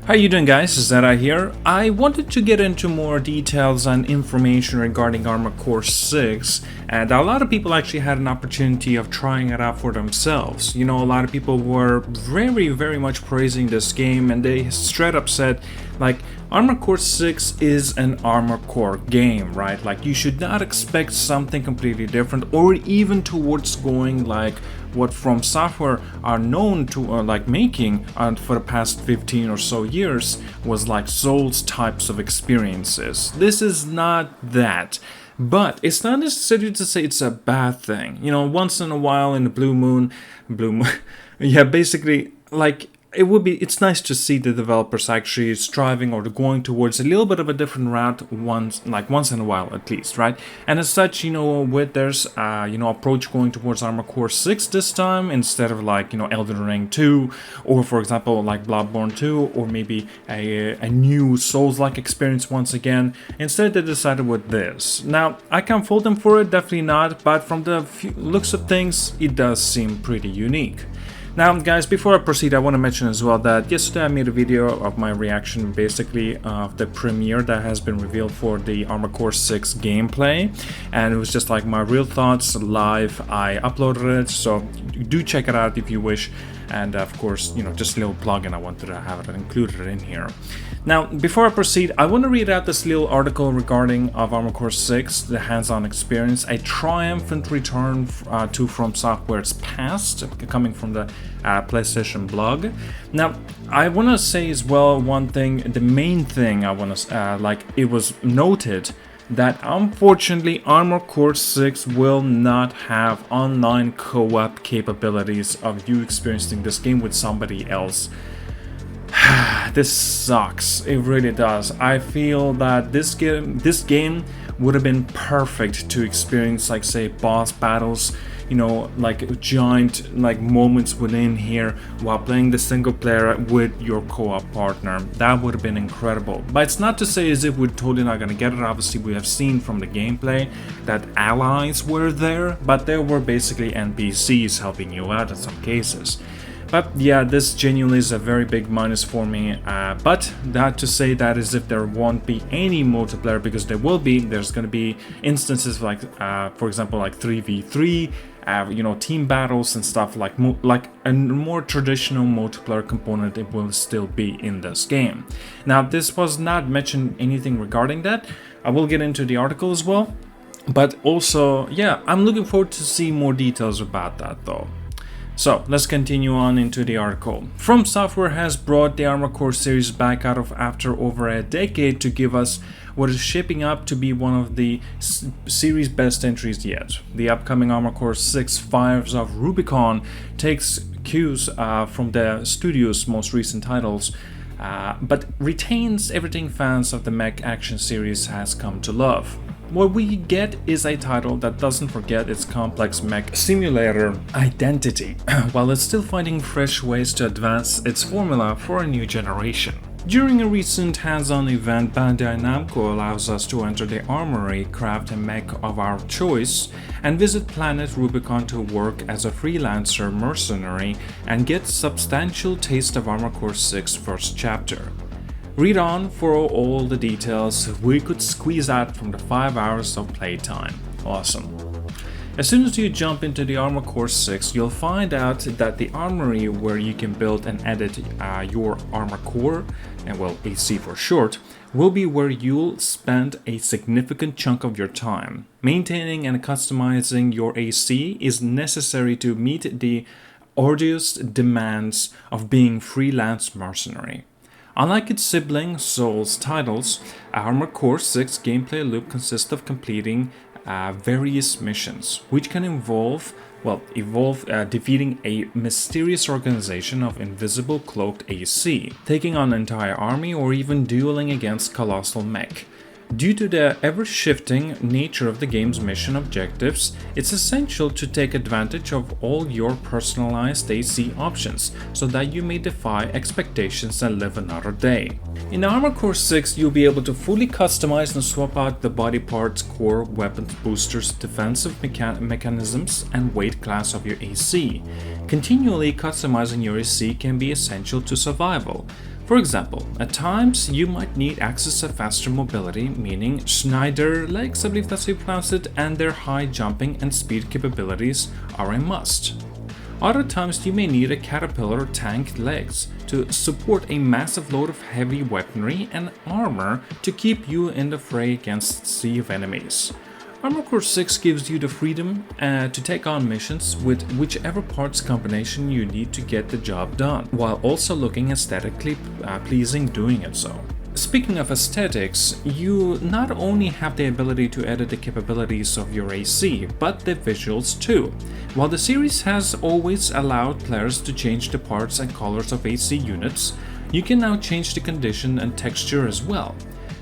How you doing, guys? ZedEye here. I wanted to get into more details and information regarding Armored Core 6, and a lot of people actually had an opportunity of trying it out for themselves. You know, a lot of people were very much praising this game, and they straight up said, like, Armored Core 6 is an Armored Core game, right? Like, you should not expect something completely different, or even towards going like what FromSoftware are known to making for the past 15 or so years, was like Souls types of experiences. This is not that. But it's not necessarily to say it's a bad thing. You know, once in a while in the blue moon, yeah, basically, like, it's nice to see the developers actually striving or going towards a little bit of a different route once in a while at least, right? And as such, you know, with there's approach going towards Armored Core 6 this time instead of like, you know, Elden Ring 2, or for example like Bloodborne 2, or maybe a new Souls-like experience once again. Instead they decided with this. Now I can't fault them for it, definitely not, but from the looks of things it does seem pretty unique. Now guys, before I proceed, I want to mention as well that yesterday I made a video of my reaction basically of the premiere that has been revealed for the Armored Core 6 gameplay, and it was just like my real thoughts live. I uploaded it, so do check it out if you wish. And of course, you know, just a little plug-in, I wanted to have it included in here. Now, before I proceed, I want to read out this little article regarding of Armored Core 6, the hands-on experience, a triumphant return to FromSoftware's past, coming from the PlayStation blog. Now, I want to say as well one thing, the main thing I want to, it was noted that unfortunately Armored Core 6 will not have online co-op capabilities of you experiencing this game with somebody else. This sucks, it really does. I feel that this game would have been perfect to experience, like, say, boss battles, you know, like giant like moments within here while playing the single player with your co-op partner. That would have been incredible. But it's not to say as if we're totally not gonna get it. Obviously we have seen from the gameplay that allies were there, but there were basically NPCs helping you out in some cases. But yeah, this genuinely is a very big minus for me, but not to say that as if there won't be any multiplayer, because there will be. There's going to be instances like, for example, like 3v3, you know, team battles and stuff like a more traditional multiplayer component. It will still be in this game. Now, this was not mentioned anything regarding that. I will get into the article as well, but also, yeah, I'm looking forward to see more details about that though. So let's continue on into the article. FromSoftware has brought the Armored Core series back out of after over a decade to give us what is shaping up to be one of the series' best entries yet. The upcoming Armored Core 6 Fires of Rubicon takes cues from the studio's most recent titles, but retains everything fans of the mech action series has come to love. What we get is a title that doesn't forget its complex mech simulator identity, while it's still finding fresh ways to advance its formula for a new generation. During a recent hands-on event, Bandai Namco allows us to enter the armory, craft a mech of our choice, and visit planet Rubicon to work as a freelancer mercenary and get substantial taste of Armored Core 6 first chapter. Read on for all the details we could squeeze out from the 5 hours of playtime. Awesome. As soon as you jump into the Armored Core 6, you'll find out that the armory where you can build and edit your Armored Core, and well, AC for short, will be where you'll spend a significant chunk of your time. Maintaining and customizing your AC is necessary to meet the arduous demands of being freelance mercenary. Unlike its sibling Souls titles, Armored Core 6 gameplay loop consists of completing various missions, which can involve defeating a mysterious organization of invisible cloaked AC, taking on an entire army, or even dueling against colossal mech. Due to the ever-shifting nature of the game's mission objectives, it's essential to take advantage of all your personalized AC options so that you may defy expectations and live another day. In Armored Core 6, you'll be able to fully customize and swap out the body parts, core, weapons, boosters, defensive mechanisms, and weight class of your AC. Continually customizing your AC can be essential to survival. For example, at times you might need access to faster mobility, meaning Schneider legs, I believe that's how you pronounce it, and their high jumping and speed capabilities are a must. Other times you may need a Caterpillar tank legs to support a massive load of heavy weaponry and armor to keep you in the fray against a sea of enemies. Armored Core 6 gives you the freedom to take on missions with whichever parts combination you need to get the job done, while also looking aesthetically pleasing doing it so. Speaking of aesthetics, you not only have the ability to edit the capabilities of your AC, but the visuals too. While the series has always allowed players to change the parts and colors of AC units, you can now change the condition and texture as well.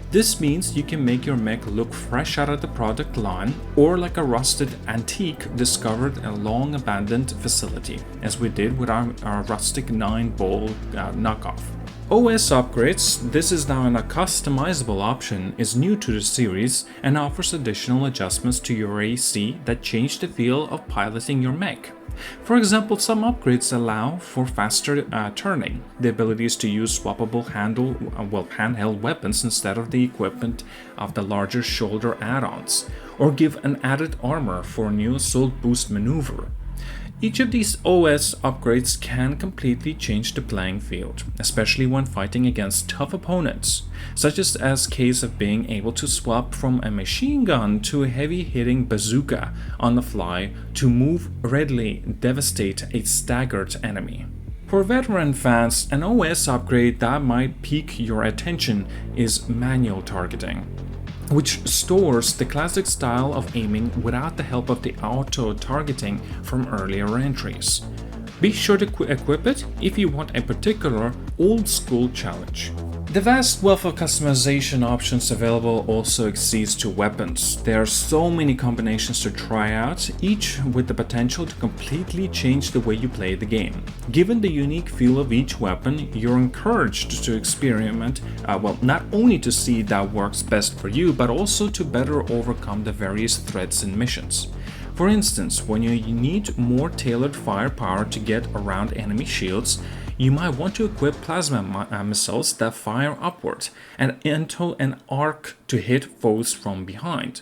This means you can make your mech look fresh out of the product line or like a rusted antique discovered in a long abandoned facility, as we did with our rustic 9-ball knockoff. OS upgrades, this is now a customizable option, is new to the series and offers additional adjustments to your AC that change the feel of piloting your mech. For example, some upgrades allow for faster turning, the abilities to use swappable handheld weapons instead of the equipment of the larger shoulder add-ons, or give an added armor for a new assault boost maneuver. Each of these OS upgrades can completely change the playing field, especially when fighting against tough opponents, such as case of being able to swap from a machine gun to a heavy-hitting bazooka on the fly to move readily and devastate a staggered enemy. For veteran fans, an OS upgrade that might pique your attention is manual targeting, which stores the classic style of aiming without the help of the auto-targeting from earlier entries. Be sure to equip it if you want a particular old-school challenge. The vast wealth of customization options available also exceeds to weapons. There are so many combinations to try out, each with the potential to completely change the way you play the game. Given the unique feel of each weapon, you're encouraged to experiment, not only to see that works best for you, but also to better overcome the various threats and missions. For instance, when you need more tailored firepower to get around enemy shields, you might want to equip plasma missiles that fire upward and into an arc to hit foes from behind.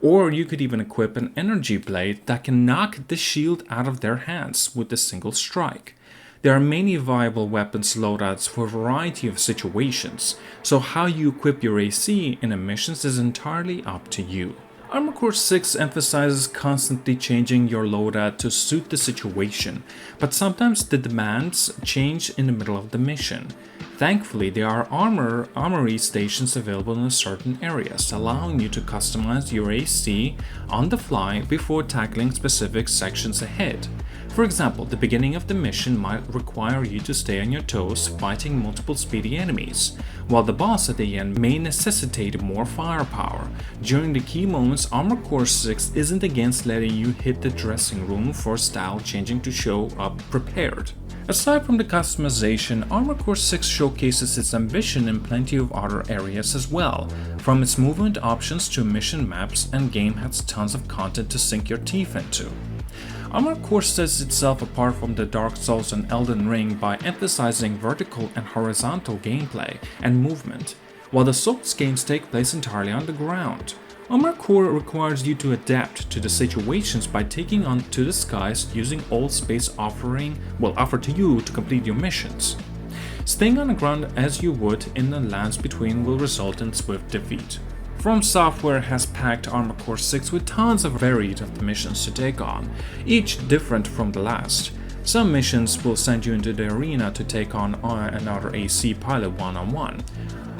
Or you could even equip an energy blade that can knock the shield out of their hands with a single strike. There are many viable weapons loadouts for a variety of situations, so how you equip your AC in missions is entirely up to you. Armored Core 6 emphasizes constantly changing your loadout to suit the situation, but sometimes the demands change in the middle of the mission. Thankfully, there are armory stations available in certain areas, allowing you to customize your AC on the fly before tackling specific sections ahead. For example, the beginning of the mission might require you to stay on your toes fighting multiple speedy enemies, while the boss at the end may necessitate more firepower. During the key moments, Armored Core 6 isn't against letting you hit the dressing room for style changing to show up prepared. Aside from the customization, Armored Core 6 showcases its ambition in plenty of other areas as well. From its movement options to mission maps, and game has tons of content to sink your teeth into. Armored Core sets itself apart from the Dark Souls and Elden Ring by emphasizing vertical and horizontal gameplay and movement, while the Souls games take place entirely on the ground. Armored Core requires you to adapt to the situations by taking on to the skies using all space offered to you to complete your missions. Staying on the ground as you would in the lands between will result in swift defeat. FromSoftware has packed Armored Core 6 with tons of varied missions to take on, each different from the last. Some missions will send you into the arena to take on another AC pilot one-on-one.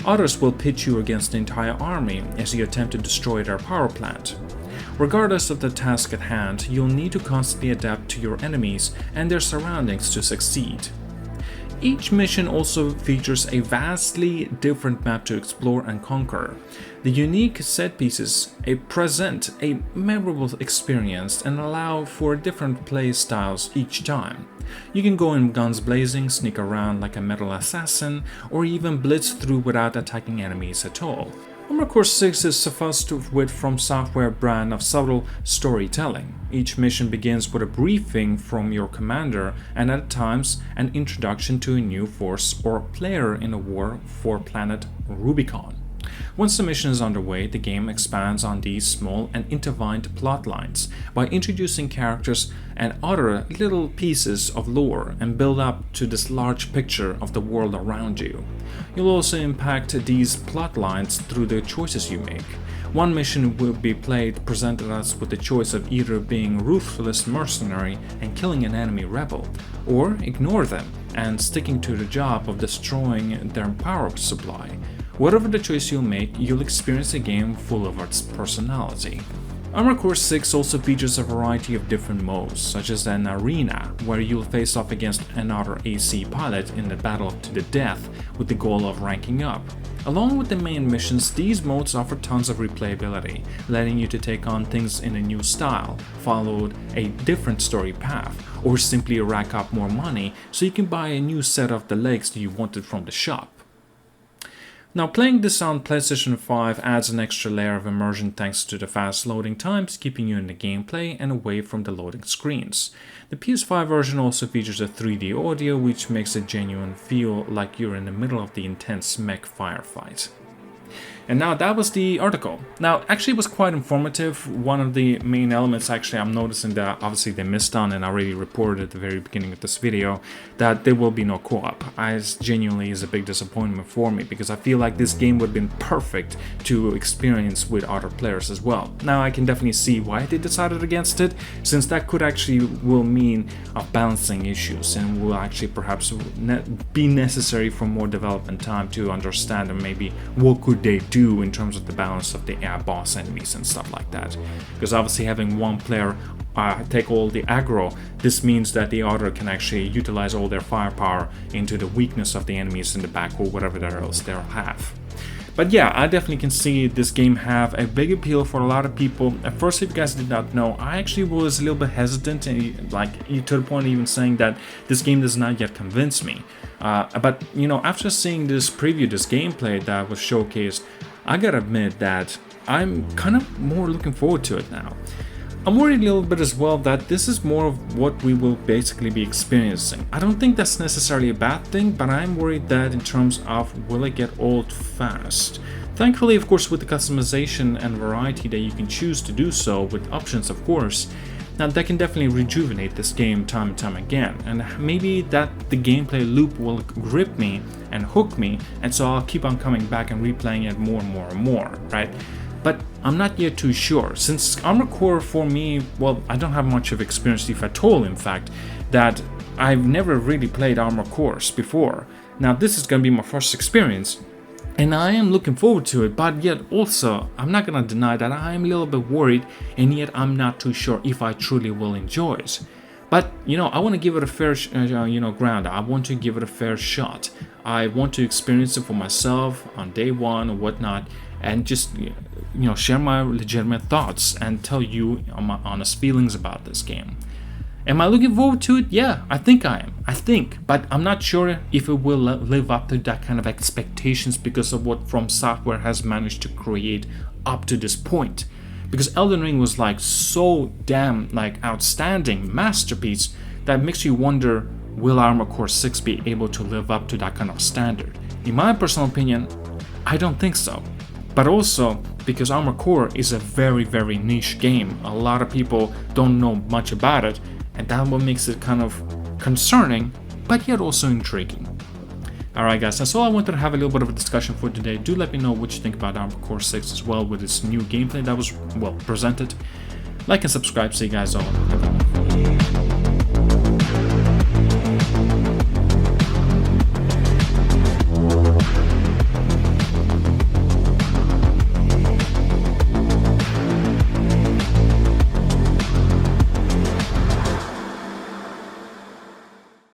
Others will pit you against the entire army as you attempt to destroy their power plant. Regardless of the task at hand, you'll need to constantly adapt to your enemies and their surroundings to succeed. Each mission also features a vastly different map to explore and conquer. The unique set pieces present a memorable experience and allow for different play styles each time. You can go in guns blazing, sneak around like a metal assassin, or even blitz through without attacking enemies at all. Armored Core 6 is suffused with FromSoftware brand of subtle storytelling. Each mission begins with a briefing from your commander and at times an introduction to a new force or player in a war for planet Rubicon. Once the mission is underway, the game expands on these small and intertwined plot lines by introducing characters and other little pieces of lore and build up to this large picture of the world around you. You'll also impact these plot lines through the choices you make. One mission will be presented us with the choice of either being a ruthless mercenary and killing an enemy rebel, or ignore them and sticking to the job of destroying their power supply. Whatever the choice you'll make, you'll experience a game full of its personality. Armored Core 6 also features a variety of different modes, such as an arena, where you'll face off against another AC pilot in a battle to the death with the goal of ranking up. Along with the main missions, these modes offer tons of replayability, letting you to take on things in a new style, follow a different story path, or simply rack up more money so you can buy a new set of the legs that you wanted from the shop. Now, playing this on PlayStation 5 adds an extra layer of immersion thanks to the fast loading times, keeping you in the gameplay and away from the loading screens. The PS5 version also features a 3D audio, which makes it genuine feel like you're in the middle of the intense mech firefight. And now that was the article. Now, actually it was quite informative. One of the main elements actually I'm noticing that obviously they missed on, and I already reported at the very beginning of this video, that there will be no co-op. As genuinely is a big disappointment for me, because I feel like this game would have been perfect to experience with other players as well. Now I can definitely see why they decided against it, since that could actually will mean of balancing issues and will actually perhaps be necessary for more development time to understand and maybe what could they do in terms of the balance of the boss enemies and stuff like that. Because obviously having one player take all the aggro, this means that the other can actually utilize all their firepower into the weakness of the enemies in the back or whatever else they'll have. But yeah, I definitely can see this game have a big appeal for a lot of people. At first, if you guys did not know, I actually was a little bit hesitant, and like to the point of even saying that this game does not yet convince me. But you know, after seeing this preview, this gameplay that was showcased, I gotta admit that I'm kind of more looking forward to it now. I'm worried a little bit as well that this is more of what we will basically be experiencing. I don't think that's necessarily a bad thing, but I'm worried that in terms of will it get old fast. Thankfully, of course, with the customization and variety that you can choose to do so, with options of course, now that can definitely rejuvenate this game time and time again, and maybe that the gameplay loop will grip me and hook me, and so I'll keep on coming back and replaying it more and more and more, right? But I'm not yet too sure, since Armored Core for me, well, I don't have much of experience, if at all, in fact, that I've never really played Armored Cores before. Now this is going to be my first experience, and I am looking forward to it, but yet also, I'm not going to deny that I am a little bit worried, and yet I'm not too sure if I truly will enjoy it. But, you know, I want to give it a fair, ground. I want to give it a fair shot. I want to experience it for myself on day one or whatnot, and just, share my legitimate thoughts and tell you my honest feelings about this game. Am I looking forward to it? Yeah, I think I am. But I'm not sure if it will live up to that kind of expectations because of what FromSoftware has managed to create up to this point. Because Elden Ring was like so damn outstanding masterpiece that makes you wonder, will Armored Core 6 be able to live up to that kind of standard? In my personal opinion, I don't think so. But also because Armored Core is a very, very niche game. A lot of people don't know much about it, and that's what makes it kind of concerning, but yet also intriguing. Alright guys, that's all I wanted to have a little bit of a discussion for today. Do let me know what you think about Armored Core 6 as well with its new gameplay that was, presented. Like and subscribe. See you guys all.